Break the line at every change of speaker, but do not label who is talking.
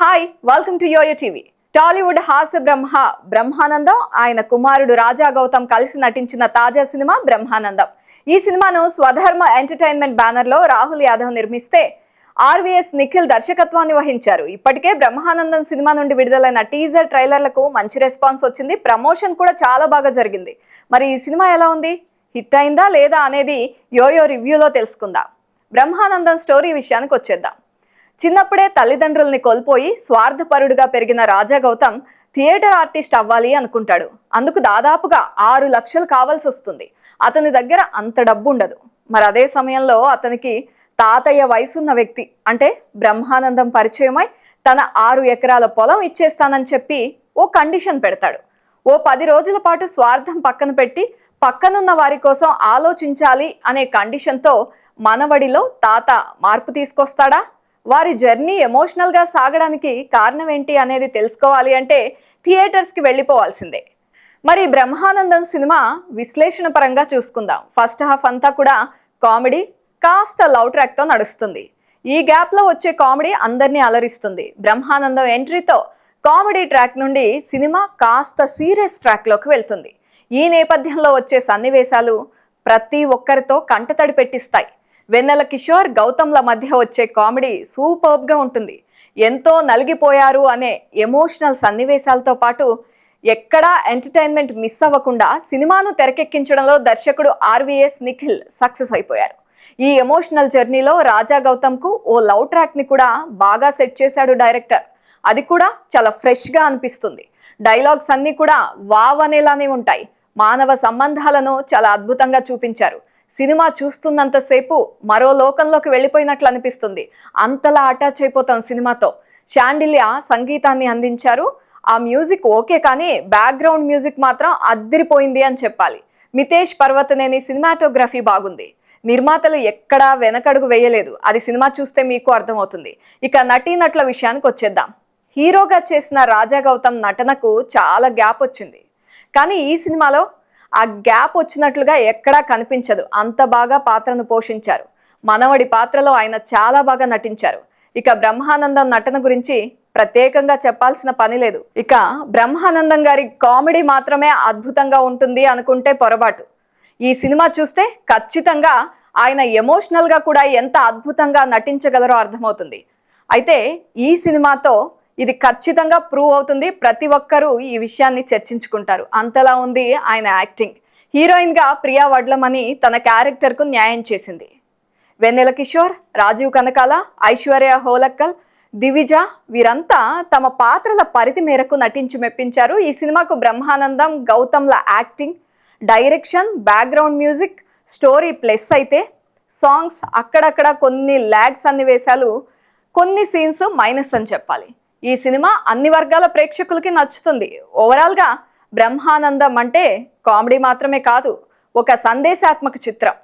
Hi welcome to YoYo TV. Tollywood హాస్య బ్రహ్మానందం ఆయన కుమారుడు రాజా గౌతమ్ కలిసి నటించిన తాజా సినిమా బ్రహ్మానందం. ఈ సినిమాను స్వధర్మ ఎంటర్టైన్మెంట్ బ్యానర్ లో రాహుల్ యాదవ్ నిర్మిస్తే ఆర్వీఎస్ నిఖిల్ దర్శకత్వాన్ని వహించారు. ఇప్పటికే బ్రహ్మానందం సినిమా నుండి విడుదలైన టీజర్ ట్రైలర్లకు మంచి రెస్పాన్స్ వచ్చింది. ప్రమోషన్ కూడా చాలా బాగా జరిగింది. మరి ఈ సినిమా ఎలా ఉంది, హిట్ అయిందా లేదా అనేది యోయో రివ్యూలో తెలుసుకుందాం. బ్రహ్మానందం స్టోరీ విషయానికి వచ్చేద్దాం. చిన్నప్పుడే తల్లిదండ్రుల్ని కోల్పోయి స్వార్థపరుడుగా పెరిగిన రాజా గౌతమ్ థియేటర్ ఆర్టిస్ట్ అవ్వాలి అనుకుంటాడు. అందుకు దాదాపుగా 6 లక్షలు కావాల్సి వస్తుంది. అతని దగ్గర అంత డబ్బు ఉండదు. మరి అదే సమయంలో అతనికి తాతయ్య వయసున్న వ్యక్తి అంటే బ్రహ్మానందం పరిచయమై తన 6 ఎకరాల పొలం ఇచ్చేస్తానని చెప్పి ఓ కండిషన్ పెడతాడు. ఓ 10 రోజుల పాటు స్వార్థం పక్కన పెట్టి పక్కనున్న వారి కోసం ఆలోచించాలి అనే కండిషన్తో మనవడిలో తాత మార్పు తీసుకొస్తాడా? వారి జర్నీ ఎమోషనల్గా సాగడానికి కారణం ఏంటి అనేది తెలుసుకోవాలి అంటే థియేటర్స్కి వెళ్ళిపోవాల్సిందే. మరి బ్రహ్మానందం సినిమా విశ్లేషణ పరంగా చూసుకుందాం. ఫస్ట్ హాఫ్ అంతా కూడా కామెడీ, కాస్త లవ్ ట్రాక్తో నడుస్తుంది. ఈ గ్యాప్లో వచ్చే కామెడీ అందరినీ అలరిస్తుంది. బ్రహ్మానందం ఎంట్రీతో కామెడీ ట్రాక్ నుండి సినిమా కాస్త సీరియస్ ట్రాక్లోకి వెళ్తుంది. ఈ నేపథ్యంలో వచ్చే సన్నివేశాలు ప్రతి ఒక్కరితో కంటతడి పెట్టిస్తాయి. వెన్నెల కిషోర్, గౌతమ్ల మధ్య వచ్చే కామెడీ సూపర్బ్గా ఉంటుంది. ఎంతో నలిగిపోయారు అనే ఎమోషనల్ సన్నివేశాలతో పాటు ఎక్కడా ఎంటర్టైన్మెంట్ మిస్ అవ్వకుండా సినిమాను తెరకెక్కించడంలో దర్శకుడు ఆర్వీఎస్ నిఖిల్ సక్సెస్ అయిపోయారు. ఈ ఎమోషనల్ జర్నీలో రాజా గౌతమ్కు ఓ లవ్ ట్రాక్ని కూడా బాగా సెట్ చేశాడు డైరెక్టర్. అది కూడా చాలా ఫ్రెష్గా అనిపిస్తుంది. డైలాగ్స్ అన్నీ కూడా వావ్ అనేలానే ఉంటాయి. మానవ సంబంధాలను చాలా అద్భుతంగా చూపించారు. సినిమా చూస్తున్నంతసేపు మరో లోకంలోకి వెళ్ళిపోయినట్లు అనిపిస్తుంది. అంతలా అటాచ్ అయిపోతాం సినిమాతో. శాండిల్య సంగీతాన్ని అందించారు. ఆ మ్యూజిక్ ఓకే, కానీ బ్యాక్గ్రౌండ్ మ్యూజిక్ మాత్రం అద్దిరిపోయింది అని చెప్పాలి. మితేష్ పర్వతనేని సినిమాటోగ్రఫీ బాగుంది. నిర్మాతలు ఎక్కడా వెనకడుగు వేయలేదు. అది సినిమా చూస్తే మీకు అర్థమవుతుంది. ఇక నటీనటుల విషయానికి వచ్చేద్దాం. హీరోగా చేసిన రాజా గౌతమ్ నటనకు చాలా గ్యాప్ వచ్చింది. కానీ ఈ సినిమాలో ఆ గ్యాప్ వచ్చినట్లుగా ఎక్కడా కనిపించదు. అంత బాగా పాత్రను పోషించారు. మనవడి పాత్రలో ఆయన చాలా బాగా నటించారు. ఇక బ్రహ్మానందం నటన గురించి ప్రత్యేకంగా చెప్పాల్సిన పని లేదు. ఇక బ్రహ్మానందం గారి కామెడీ మాత్రమే అద్భుతంగా ఉంటుంది అనుకుంటే పొరపాటు. ఈ సినిమా చూస్తే ఖచ్చితంగా ఆయన ఎమోషనల్గా కూడా ఎంత అద్భుతంగా నటించగలరో అర్థమవుతుంది. అయితే ఈ సినిమాతో ఇది ఖచ్చితంగా ప్రూవ్ అవుతుంది. ప్రతి ఒక్కరూ ఈ విషయాన్ని చర్చించుకుంటారు. అంతలా ఉంది ఆయన యాక్టింగ్. హీరోయిన్గా ప్రియా వడ్లమణి తన క్యారెక్టర్కు న్యాయం చేసింది. వెన్నెల కిషోర్, రాజీవ్ కనకాల, ఐశ్వర్య హోలక్కల్, దివిజ వీరంతా తమ పాత్రల పరిధి మేరకు నటించి మెప్పించారు. ఈ సినిమాకు బ్రహ్మానందం, గౌతమ్ల acting, direction, background music, story plus అయితే సాంగ్స్ అక్కడక్కడ కొన్ని ల్యాగ్ సన్నివేశాలు, కొన్ని సీన్స్ మైనస్ అని చెప్పాలి. ఈ సినిమా అన్ని వర్గాల ప్రేక్షకులకి నచ్చుతుంది. ఓవరాల్గా బ్రహ్మానందం అంటే కామెడీ మాత్రమే కాదు, ఒక సందేశాత్మక చిత్రం.